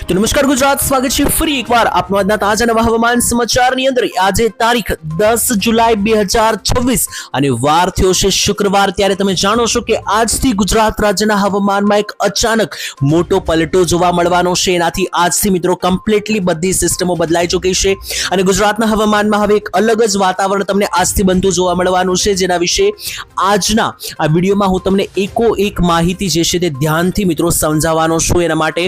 તો નમસ્કાર ગુજરાત, સ્વાગત છે ફરી એકવાર આપનો આજના તાજા નવા હવામાન સમાચારની અંદર। આજે તારીખ 10 જુલાઈ 2026 અને વાર થયો છે શુક્રવાર। ત્યારે તમે જાણો છો કે આજથી ગુજરાત રાજ્યના હવામાનમાં એક અચાનક મોટો પલટો જોવા મળવાનો છે। એનાથી આજથી મિત્રો કમ્પ્લીટલી બધી સિસ્ટમો બદલાઈ ચૂકી છે અને ગુજરાતના હવામાનમાં હવે એક અલગ જ વાતાવરણ તમને આજથી બનતું જોવા મળવાનું છે, જેના વિશે આજના આ વિડીયોમાં હું તમને એક માહિતી જે છે તે ધ્યાનથી મિત્રો સમજાવવાનો છું। એના માટે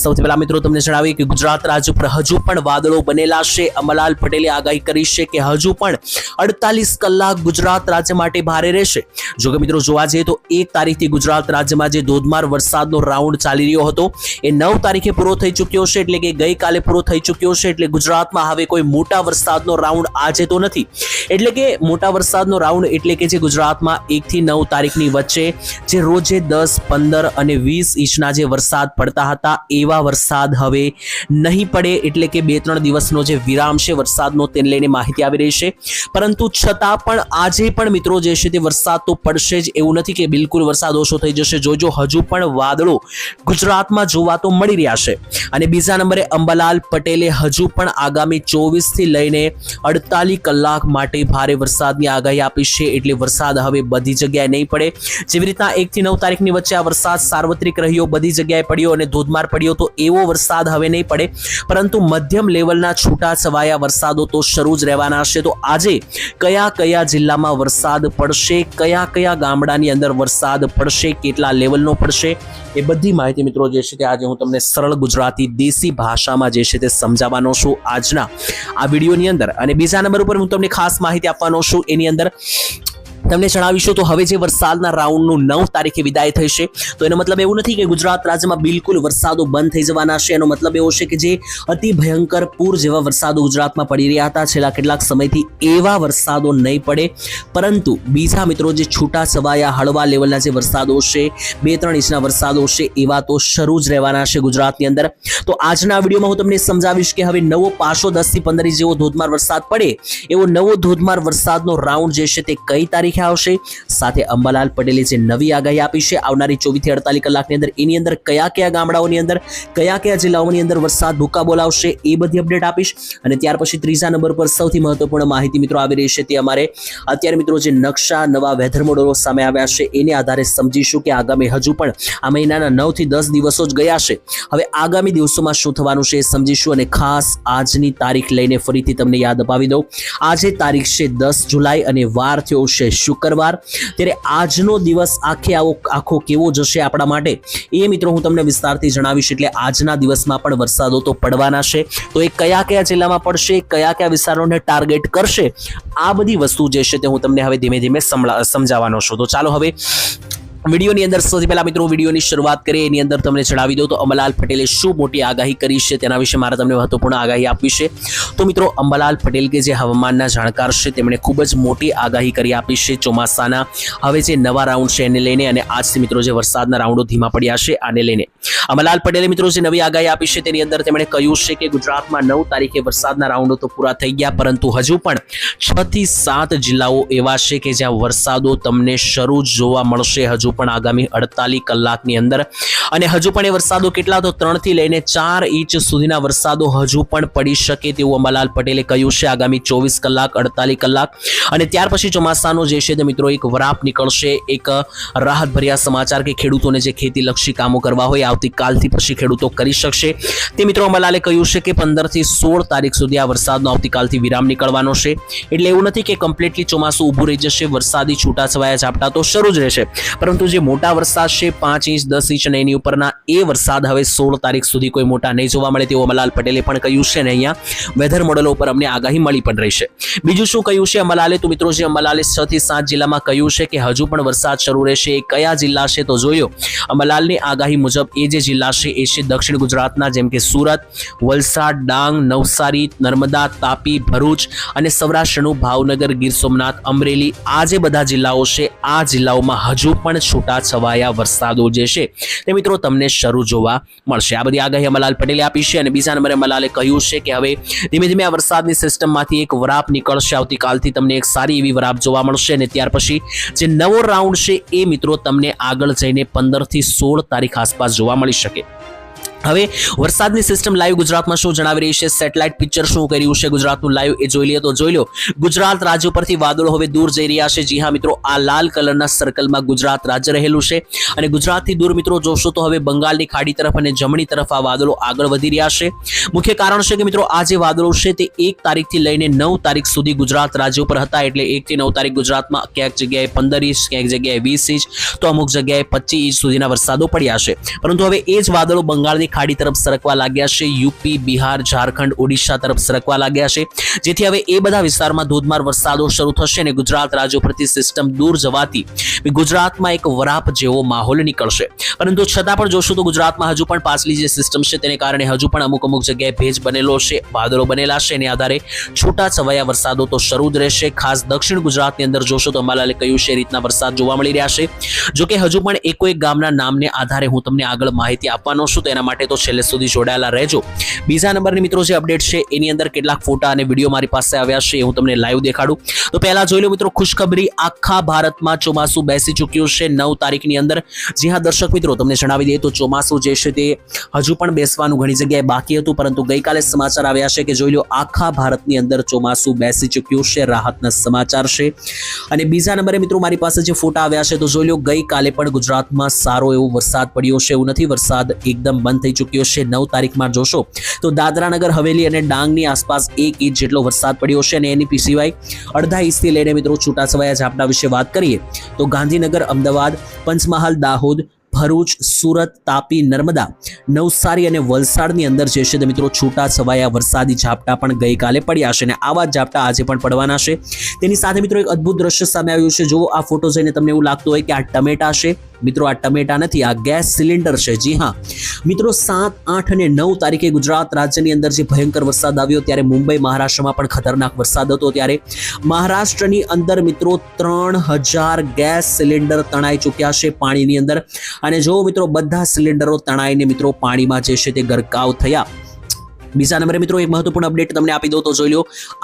સૌથી પહેલા મિત્રો તમને જણાવીએ કે ગુજરાત રાજ્ય પર હજુ પણ વાદળો બનેલા છે। અંબાલાલ પટેલે આગાહી કરી છે કે હજુ પણ 48 કલાક ગુજરાત રાજ્ય માટે ભારે રહેશે। જો કે મિત્રો જોવા જઈએ તો 1 તારીખથી ગુજરાત રાજ્યમાં જે ધોધમાર વરસાદનો રાઉન્ડ ચાલી રહ્યો હતો એ 9 તારીખે પૂરો થઈ ચૂક્યો છે, એટલે કે ગઈકાલે પૂરો થઈ ચૂક્યો છે। એટલે ગુજરાતમાં હવે કોઈ મોટા વરસાદનો રાઉન્ડ આજે તો નથી, એટલે કે મોટા વરસાદનો રાઉન્ડ એટલે કે જે ગુજરાતમાં 1 થી 9 તારીખની વચ્ચે જે રોજે 10, 15 અને 20 ઇંચના જે વરસાદ પડતા હતા એવા વરસાદ હવે નહીં પડે, એટલે કે 2-3 દિવસનો જે વિરામ છે વરસાદનો તેને લઈને માહિતી આવી રહી છે। પરંતુ છતાં પણ આજે પણ મિત્રો જે છે તે વરસાદ તો પડશે જ, એવું નથી કે બિલકુલ વરસાદ ઓછો થઈ જશે। જોજો હજુ પણ વાદળો ગુજરાતમાં જોવા તો મળી રહ્યા છે। અને બીજા નંબરે અંબાલાલ પટેલે હજુ પણ આગામી 24 થી લઈને 48 કલાક માટે ભારે વરસાદની આગાહી આપી છે, એટલે વરસાદ હવે બધી જગ્યાએ નહીં પડે। જેવી રીતના 1 થી 9 તારીખની વચ્ચે આ વરસાદ સાર્વત્રિક રહ્યો, બધી જગ્યાએ પડ્યો અને ધોધમાર પડ્યો, તો એવો વરસાદ હવે નહીં પડે, પરંતુ મધ્યમ લેવલના છૂટા છવાયા વરસાદો તો શરૂ જ રહેવાના છે। તો આજે કયા કયા જિલ્લામાં વરસાદ પડશે, કયા કયા ગામડાની અંદર વરસાદ પડશે, કેટલા લેવલનો પડશે, એ બધી માહિતી મિત્રો જે છે તે આજે હું તમને સરળ ગુજરાતી દેશી ભાષામાં જે છે તે સમજાવવાનો છું આજના આ વિડીયોની અંદર। અને બીજા નંબર ઉપર હું તમને ખાસ માહિતી આપવાનો છું, એની અંદર તમને જણાવીશું તો હવે જે વરસાદના રાઉન્ડનું 9 તારીખે વિદાય થઈ છે, તો એનો મતલબ એવું નથી કે ગુજરાત રાજ્યમાં બિલકુલ વરસાદો બંધ થઈ જવાના છે। એનો મતલબ એવો છે કે જે અતિ ભયંકર પૂર જેવા વરસાદો ગુજરાતમાં પડી રહ્યા હતા છેલ્લા કેટલાક સમયથી, એવા વરસાદો નહીં પડે, પરંતુ બીજા મિત્રો જે છૂટા છવાયા હળવા લેવલના જે વરસાદો છે, 2-3 ઇંચના વરસાદો છે, એવા તો શરૂ જ રહેવાના છે ગુજરાતની અંદર। તો આજના વિડીયોમાં હું તમને સમજાવીશ કે હવે નવો પાછો 10 થી 15 ઇંચ જેવો ધોધમાર વરસાદ પડે એવો નવો ધોધમાર વરસાદનો રાઉન્ડ જે છે તે કઈ તારીખે આવશે, સાથે અંબાલાલ પટેલે જે નવી આગાહી આપી છે આવનારી 24 થી 48 કલાકની અંદર, એની અંદર કયા કયા ગામડાઓની અંદર, કયા કયા જિલ્લાઓની અંદર વરસાદ ભૂકા બોલાવશે, એ બધી અપડેટ આપીશ। અને ત્યાર પછી ત્રીજા નંબર પર સૌથી મહત્વપૂર્ણ માહિતી મિત્રો આવી રહી છે, તે અમારે અત્યારે મિત્રો જે નકશા નવા વેધર મોડેલો સામે આવ્યા છે એને આધારે સમજીશું કે આગામી હજુ પણ આ મહિનાના 9 થી 10 દિવસો જ ગયા છે, હવે આગામી દિવસોમાં શું થવાનું છે એ સમજીશું। અને ખાસ આજની તારીખ લઈને ફરીથી તમને યાદ અપાવી દઉં, આજે તારીખ છે 10 જુલાઈ અને વાર થયો છે શુક્રવાર। ત્યારે આજનો દિવસ આખો કેવો જશે આપણા માટે એ મિત્રો હું તમને વિસ્તારથી જણાવીશ, એટલે આજના દિવસમાં પણ વરસાદો તો પડવાના છે, તો એ કયા કયા જિલ્લામાં પડશે, કયા કયા વિસ્તારોને ટાર્ગેટ કરશે, આ બધી વસ્તુ જે છે તે હું તમને હવે ધીમે ધીમે સમજાવવાનો છું। તો ચાલો હવે વિડીયોની અંદર સૌથી પહેલા મિત્રો વિડીયોની શરૂઆત કરીએ, એની અંદર તમને જણાવી દઉં તો અંબાલાલ પટેલે શું મોટી આગાહી કરી છે તેના વિશે મારે તમને મહત્વપૂર્ણ આગાહી આપવી છે। તો મિત્રો અંબાલાલ પટેલ કે જે હવામાનના જાણકાર છે તેમણે ખૂબ જ મોટી આગાહી કરી આપી છે ચોમાસાના હવે જે નવા રાઉન્ડ છે એને લઈને, અને આજથી મિત્રો જે વરસાદના રાઉન્ડો ધીમા પડ્યા છે આને લઈને અંબાલાલ પટેલે મિત્રો જે નવી આગાહી આપી છે તેની અંદર તેમણે કહ્યું છે કે ગુજરાતમાં 9 તારીખે વરસાદના રાઉન્ડો તો પૂરા થઈ ગયા, પરંતુ હજુ પણ 6 થી 7 જિલ્લાઓ એવા છે કે જ્યાં વરસાદો તમને શરૂ જોવા મળશે હજુ પણ આગામી 48 કલાકની અંદર। અને હજુ પણ એ વરસાદો કેટલા, તો 3 થી લઈને 4 ઇંચ સુધીના વરસાદો હજુ પણ પડી શકે તેવું અંબાલાલ પટેલે કહ્યું છે આગામી 24 કલાક 48 કલાક। અને ત્યાર પછી ચોમાસાનો જે છે તે મિત્રો એક વરાપ નીકળશે, એક રાહત ભર્યા સમાચાર કે ખેડૂતોને જે ખેતીલક્ષી કામો કરવા હોય આવતીકાલથી પછી ખેડૂતો કરી શકશે તે મિત્રો અંબાલાલે કહ્યું છે કે 15 થી 16 તારીખ સુધી આ વરસાદનો આવતીકાલથી વિરામ નીકળવાનો છે। એટલે એવું નથી કે કમ્પ્લીટલી ચોમાસું ઊભું રહી જશે, વરસાદી છૂટાછવાયા ઝાપટા તો શરૂ જ રહેશે, પરંતુ જે મોટા વરસાદ છે 5 ઇંચ 10 ઇંચ અને એની ઉપરના એ વરસાદ હવે 16 તારીખ સુધી કોઈ મોટા નહીં જોવા મળે તેવું અંબાલાલ પટેલે પણ કહ્યું છે, અને અહીંયા વેધર મોડેલો ઉપર અમને આગાહી મળી પણ રહી છે। બીજું શું કહ્યું છે અંબાલાલે, તો મિત્રો જે અંબાલાલે 6 થી 7 જિલ્લામાં કહ્યું છે કે હજુ પણ વરસાદ શરૂ રહેશે, એ કયા જિલ્લા છે તો જોયો અંબાલાલની આગાહી મુજબ એ જે જિલ્લા છે એ છે દક્ષિણ ગુજરાતના, જેમ કે સુરત, વલસાડ, ડાંગ, નવસારી, નર્મદા, તાપી, ભરૂચ અને સૌરાષ્ટ્રનું ભાવનગર, ગીર સોમનાથ, અમરેલી, આ જે બધા જિલ્લાઓ છે આ જિલ્લાઓમાં હજુ પણ છૂટા છવાયા વરસાદો જે છે તે મિત્રો તમને શરૂ જોવા મળશે। આ બધી આગાહી અંબાલાલ પટેલે આપી છે। અને બીજા નંબરે અંબાલાલે કહ્યું છે કે હવે ધીમે ધીમે આ વરસાદની સિસ્ટમમાંથી એક વરાપ નીકળશે, આવતીકાલથી તમને એક સારી એવી વરાપ જોવા મળશે, અને ત્યાર પછી જે નવો રાઉન્ડ છે એ મિત્રો તમને આગળ જઈને 15 થી 16 તારીખ આસપાસ જોવા મળી શકે। હવે વરસાદની સિસ્ટમ લાઈવ ગુજરાતમાં શું જણાવી રહી છે, સેટેલાઇટ પિક્ચર શું કરી રહ્યું છે ગુજરાતનું લાઈવ, એ જોઈ લઈએ તો જોઈ લો. ગુજરાત રાજ્ય પરથી વાદળો હવે દૂર જઈ રહ્યા છે. જી હા મિત્રો, આ લાલ કલરના સર્કલમાં ગુજરાત રાજ્ય રહેલું છે અને ગુજરાતથી દૂર મિત્રો જોશો તો હવે બંગાળની ખાડી તરફ અને જમણી તરફ આ વાદળો આગળ વધી રહ્યા છે. મુખ્ય કારણ છે કે મિત્રો આ જે વાદળો છે તે 1 તારીખથી લઈને 9 તારીખ સુધી ગુજરાત રાજ્ય ઉપર હતા. એટલે 1 થી 9 તારીખ ગુજરાતમાં ક્યાંક જગ્યાએ 15 ઇંચ, ક્યાંક જગ્યાએ 20 ઇંચ, તો અમુક જગ્યાએ 25 ઇંચ સુધીના વરસાદો પડ્યા છે. પરંતુ હવે એ જ વાદળો બંગાળની ખાડી તરફ સરકવા લાગ્યા છે. યુપી, બિહાર, ઝારખંડ, ઓડિશા તરફ સરકવા લાગ્યા છે, જેથી હવે એ બધા વિસ્તારમાં ધોધમાર વરસાદો શરૂ થશે અને ગુજરાત રાજ્ય પરથી સિસ્ટમ દૂર જવાથી ગુજરાતમાં એક વરાપ જેવો માહોલ નીકળશે. પરંતુ છતાં પણ જોશો તો ગુજરાતમાં હજુ પણ પાછલી જે સિસ્ટમ છે તેને કારણે હજુ પણ અમુક જગ્યાએ ભેજ બનેલો છે, વાદળો બનેલા છે, અને આધારે છૂટા છવાયા વરસાદો તો શરૂ જ રહેશે. ખાસ દક્ષિણ ગુજરાતની અંદર જોશો તો અંબાલાલે કહ્યું છે એ રીતના વરસાદ જોવા મળી રહ્યા છે. જોકે હજુ પણ એક ગામના નામને આધારે હું તમને આગળ માહિતી આપવાનો છું, તો એના માટે તો છેલ્લે સુધી જોડાયેલા રહેજો. બીજા નંબરની મિત્રો જે અપડેટ છે એની અંદર કેટલાક ફોટા અને વિડીયો મારી પાસે આવ્યા છે, હું તમને લાઈવ દેખાડું. તો પહેલા જોઈ લો મિત્રો, ખુશખબરી, આખા ભારતમાં ચોમાસું બેસી ચૂક્યું છે 9 તારીખની અંદર. જી હા દર્શક મિત્રો, તમને જણાવી દઈએ તો ચોમાસું જે છે તે હજુ પણ બેસવાનું ઘણી જગ્યાએ બાકી હતું, પરંતુ ગઈકાલે સમાચાર આવ્યા છે કે જોઈ લો આખા ભારતની અંદર ચોમાસું બેસી ચૂક્યું છે. રાહતના સમાચાર છે. અને બીજા નંબરે મિત્રો મારી પાસે જે ફોટા આવ્યા છે તો જોઈ લો ગઈકાલે પણ ગુજરાતમાં સારો એવો વરસાદ પડ્યો છે. એવું નથી વરસાદ એકદમ બંધ થઈ ચૂક્યો છે. 9 તારીખમાં જોશો તો દાદરા નગર હવેલી અને ડાંગની આસપાસ 1 ઇંચ જેટલો વરસાદ પડ્યો છે. અને એની સિવાય અડધા ઇંચથી લઈને મિત્રો છૂટાછવાયા ઝાપટા વિશે વાત કરીએ તો ગાંધીનગર, અમદાવાદ, પંચમહાલ, દાહોદ, ભરૂચ, સુરત, તાપી, નર્મદા, નવસારી અને વલસાડની અંદર જે છે તે મિત્રો છૂટા છવાયા વરસાદી ઝાપટા પણ ગઈકાલે પડ્યા છે અને આવા ઝાપટા આજે પણ પડવાના છે. તેની સાથે મિત્રો એક અદ્ભુત દ્રશ્ય સામે આવ્યું છે. જો આ ફોટો જોઈને તમને એવું લાગતું હોય કે આ ટમેટા છે, મિત્રો આ ટમેટા નથી, આ ગેસ સિલિન્ડર છે. જી હા મિત્રો, 7, 8 અને 9 તારીખે ગુજરાત રાજ્યની અંદર જે ભયંકર વરસાદ આવ્યો ત્યારે મુંબઈ, મહારાષ્ટ્રમાં પણ ખતરનાક વરસાદ હતો. ત્યારે મહારાષ્ટ્રની અંદર મિત્રો 3000 ગેસ સિલિન્ડર તણાઈ ચૂક્યા છે પાણીની અંદર. અને જો મિત્રો બધા સિલિન્ડરો તણાઈને મિત્રો પાણીમાં જે છે તે ગરકાવ થયા. બીજા નંબરે મિત્રો એક મહત્વપૂર્ણ અપડેટ તમને આપી દઉં તો જોઈ લો,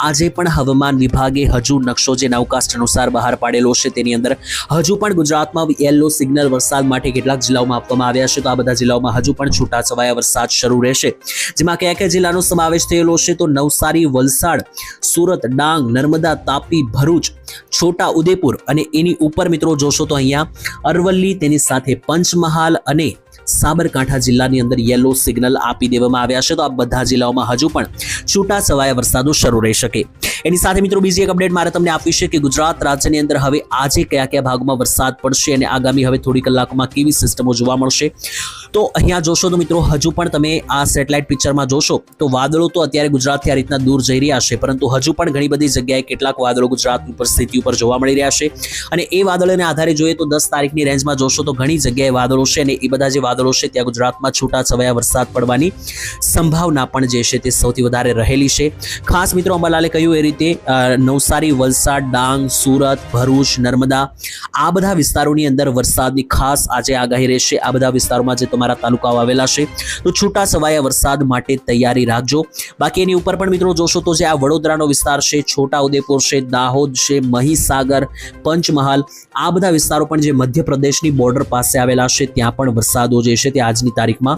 આજે પણ હવામાન વિભાગે હજુ નકશો જે નાવકાસ્ટ અનુસાર બહાર પાડેલો છે તેની અંદર હજુ પણ ગુજરાતમાં યલો સિગ્નલ વરસાદ માટે કેટલાક જિલ્લાઓમાં આપવામાં આવ્યા છે. તો આ બધા જિલ્લાઓમાં હજુ પણ છૂટાછવાયા વરસાદ શરૂ રહેશે. જેમાં કયા જિલ્લાનો સમાવેશ થયેલો છે તો નવસારી, વલસાડ, સુરત, ડાંગ, નર્મદા, તાપી, ભરૂચ, છોટા ઉદેપુર અને એની ઉપર મિત્રો જોશો તો અહીંયા અરવલ્લી, તેની સાથે પંચમહાલ અને સાબરકાંઠા જિલ્લાની અંદર યલો સિગ્નલ આપી દેવામાં આવ્યા છે. તો આ બધા જિલ્લાઓમાં હજુ પણ છૂટાછવાયા વરસાદો શરૂ રહી શકે. એની સાથે મિત્રો બીજી એક અપડેટ મારે તમને આપવી છે કે ગુજરાત રાજ્યની અંદર હવે આજે કયા ભાગમાં વરસાદ પડશે અને આગામી હવે થોડી કલાકોમાં કેવી સિસ્ટમો જોવા મળશે. તો અહીંયા જોશો તો મિત્રો હજુ પણ તમે આ સેટેલાઇટ પિક્ચરમાં જોશો તો વાદળો તો અત્યારે ગુજરાતથી આ રીતના દૂર જઈ રહ્યા છે, પરંતુ હજુ પણ ઘણી બધી જગ્યાએ કેટલાક વાદળો ગુજરાતની પરિસ્થિતિ ઉપર જોવા મળી રહ્યા છે. અને એ વાદળોને આધારે જોઈએ તો 10 તારીખની રેન્જમાં જોશો તો ઘણી જગ્યાએ વાદળો છે અને એ બધા જે વાદળો છે ત્યાં ગુજરાતમાં છૂટાછવાયા વરસાદ પડવાની સંભાવના પણ જે છે તે સૌથી વધારે રહેલી છે. ખાસ મિત્રો અંબાલાલે કહ્યું એ રીતે નવસારી, વલસાડ, ડાંગ, સુરત, ભરૂચ, નર્મદા આ બધા વિસ્તારોની અંદર વરસાદની ખાસ આજે આગાહી રહેશે. આ બધા વિસ્તારોમાં જે તમારા તાલુકાઓ આવેલા છે તો છૂટાછવાયા વરસાદ માટે તૈયારી રાખજો. બાકી એની ઉપર પણ મિત્રો જોશો તો જે આ વડોદરાનો વિસ્તાર છે, છોટા ઉદેપુર છે, દાહોદ છે, મહીસાગર, પંચમહાલ આ બધા વિસ્તારો પણ જે મધ્યપ્રદેશની બોર્ડર પાસે આવેલા છે ત્યાં પણ વરસાદો જે છે તે આજની તારીખમાં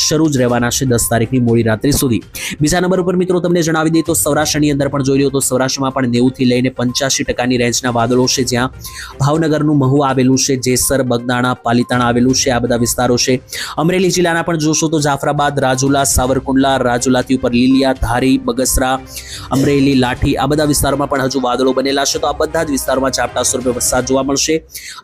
શરૂ જ રહેવાના છે 10 તારીખની મોડી રાત્રિ સુધી. બીજા નંબર ઉપર મિત્રો તમને જણાવી દઈએ તો સૌરાષ્ટ્રની અંદર પણ જોઈ લો તો સૌરાષ્ટ્રમાં પણ 90 થી લઈને 85% રેન્જના વાદળો છે. જ્યાં ભાવનગરનું મહુવા આવેલું છે, જેસર, બગદાણા, પાલીતાણા આવેલું છે, આ બધા વિસ્તારો છે. અમરેલી જિલ્લાના પણ જોશો તો જાફરાબાદ, રાજુલા, સાવરકુંડલા, રાજુલાથી ઉપર લીલિયા, ધારી, બગસરા, અમરેલી, લાઠી આ બધા વિસ્તારોમાં પણ હજુ વાદળો બનેલા છે. તો આ બધા જ વિસ્તારોમાં ઝાપટા સ્વરૂપે વરસાદ જોવા મળશે.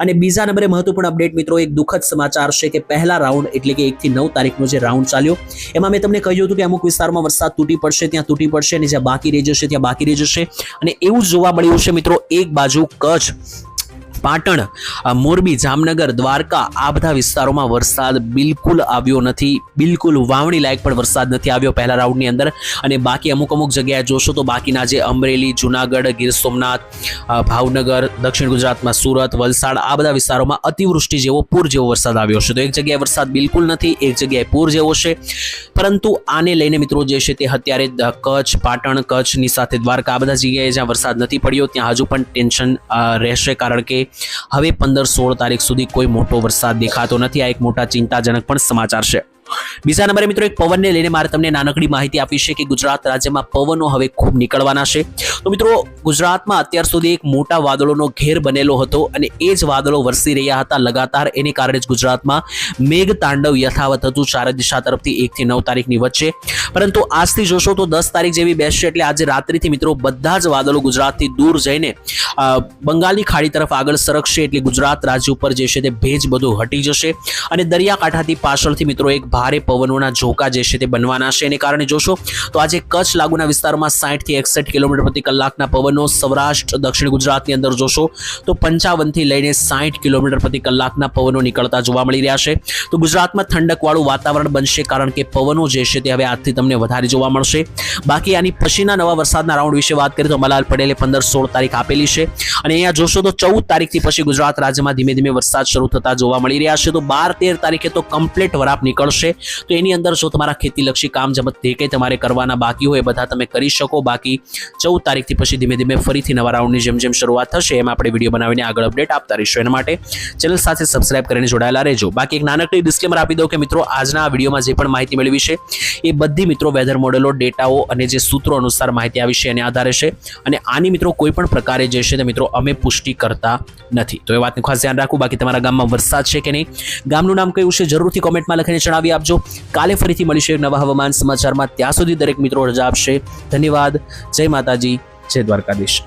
અને બીજા નંબરે મહત્વપૂર્ણ અપડેટ મિત્રો એક દુઃખદ સમાચાર છે કે પહેલા રાઉન્ડ એટલે કે 1 થી 9 તારીખનો જે રાઉન્ડ ચાલ્યો એમાં મેં તમને કહ્યું હતું કે અમુક વિસ્તારોમાં વરસાદ તૂટી પડશે, ત્યાં તૂટી પડશે અને જ્યાં બાકી રહી જશે ત્યાં બાકી રહી જશે. અને એવું જ જોવા મળ્યું છે મિત્રો. એક બાજુ કચ્છ, પાટણ, મોરબી, જામનગર, દ્વારકા આ બધા વિસ્તારોમાં વરસાદ બિલકુલ આવ્યો નથી. બિલકુલ વાવણી લાયક પણ વરસાદ નથી આવ્યો પહેલા રાઉન્ડની અંદર. અને બાકી અમુક જગ્યાએ જોશો તો બાકીના જે અમરેલી, જુનાગઢ, ગીર સોમનાથ, ભાવનગર, દક્ષિણ ગુજરાતમાં સુરત, વલસાડ આ બધા વિસ્તારોમાં અતિવૃષ્ટિ જેવો, પૂર જેવો વરસાદ આવ્યો છે. તો એક જગ્યાએ વરસાદ બિલકુલ નથી, એક જગ્યાએ પૂર જેવો છે. પરંતુ આને લઈને મિત્રો જે છે તે અત્યારે કચ્છ, પાટણ, કચ્છની સાથે દ્વારકા આ બધા જગ્યાએ જ્યાં વરસાદ નથી પડ્યો ત્યાં હજુ પણ ટેન્શન રહેશે. કારણ કે હવે 15-16 તારીખ સુધી કોઈ મોટો વરસાદ દેખાતો નથી. આ એક મોટા ચિંતાજનક પણ સમાચાર છે. બીજા નંબરે મિત્રો એક પવનને લઈને મારે તમને નાનકડી માહિતી આપી છે કે ગુજરાત રાજ્યમાં પવનો હવે ખૂબ નીકળવાના છે. તો મિત્રો ગુજરાતમાં અત્યાર સુધી એક મોટા વાદળોનો ઘેર બનેલો હતો અને એ જ વાદળો વરસી રહ્યા હતા લગાતાર. એને કારણે જ ગુજરાતમાં મેઘ તાંડવ યથાવત હતું ચારે દિશા તરફથી 1 થી 9 તારીખની વચ્ચે. પરંતુ આજથી જોશો તો 10 તારીખ જેવી બેસશે એટલે આજે રાત્રિથી મિત્રો બધા જ વાદળો ગુજરાતથી દૂર જઈને બંગાળની ખાડી તરફ આગળ સરકશે એટલે ગુજરાત રાજ્ય ઉપર જે છે તે ભેજ બધું હટી જશે અને દરિયાકાંઠાથી પાછળથી મિત્રો એક ભારે પવનોના ઝોકા જે છે તે બનવાના છે. એને કારણે જોશો તો આજે કચ્છ લાગુના વિસ્તારમાં 60 થી 61 કિલોમીટર પ્રતિ કલાકના પવનો, સૌરાષ્ટ્ર દક્ષિણ ગુજરાતની અંદર જોશો તો 55 થી લઈને 60 કિલોમીટર પ્રતિ કલાકના પવનો નીકળતા જોવા મળી રહ્યા છે. તો ગુજરાતમાં ઠંડકવાળું વાતાવરણ બનશે કારણ કે પવનો જે છે તે હવે આજથી તમને વધારે જોવા મળશે. બાકી આની પછીના નવા વરસાદના રાઉન્ડ વિશે વાત કરીએ તો અંબાલાલ પટેલે 15-16 તારીખ આપેલી છે અને અહીંયા જોશો તો 14 તારીખથી પછી ગુજરાત રાજ્યમાં ધીમે ધીમે વરસાદ શરૂ થતા જોવા મળી રહ્યા છે. તો 12-13 તારીખે તો કમ્પ્લીટ વરાપ નીકળશે. તો એની અંદર જો તમારા ખેતીલક્ષી કામ જમત જે કંઈ તમારે કરવાના બાકી હોય બધા તમે કરી શકો. બાકી 14 તારીખથી પછી ધીમે ધીમે ફરીથી નવા રાઉન્ડની જેમ જેમ શરૂઆત થશે એમ આપણે વિડીયો બનાવીને આગળ અપડેટ આપતા રહીશું. એના માટે ચેનલ સાથે સબસ્ક્રાઇબ કરીને જોડાયેલા રહેજો. બાકી એક નાનકડી ડિસ્ક્લેમર આપી દઉં કે મિત્રો આજના વિડીયોમાં જે પણ માહિતી મેળવી છે એ બધી મિત્રો વેધર મોડેલો, ડેટાઓ અને જે સૂત્રો અનુસાર માહિતી આવી છે એને આધારે છે અને આની મિત્રો કોઈ પણ પ્રકારે જે છે તે મિત્રો અમે પુષ્ટિ કરતા નથી. તો એ વાતનું ખાસ ધ્યાન રાખવું. બાકી તમારા ગામમાં વરસાદ છે કે નહીં, ગામનું નામ કયું છે, જરૂરથી કોમેન્ટમાં લખીને જણાવી આપજો. કાલે ફરીથી મળીશું એક નવા હવામાન સમાચારમાં. ત્યાં સુધી દરેક મિત્રો રજા આપશે. ધન્યવાદ. જય માતાજી, જય દ્વારકાધીશ.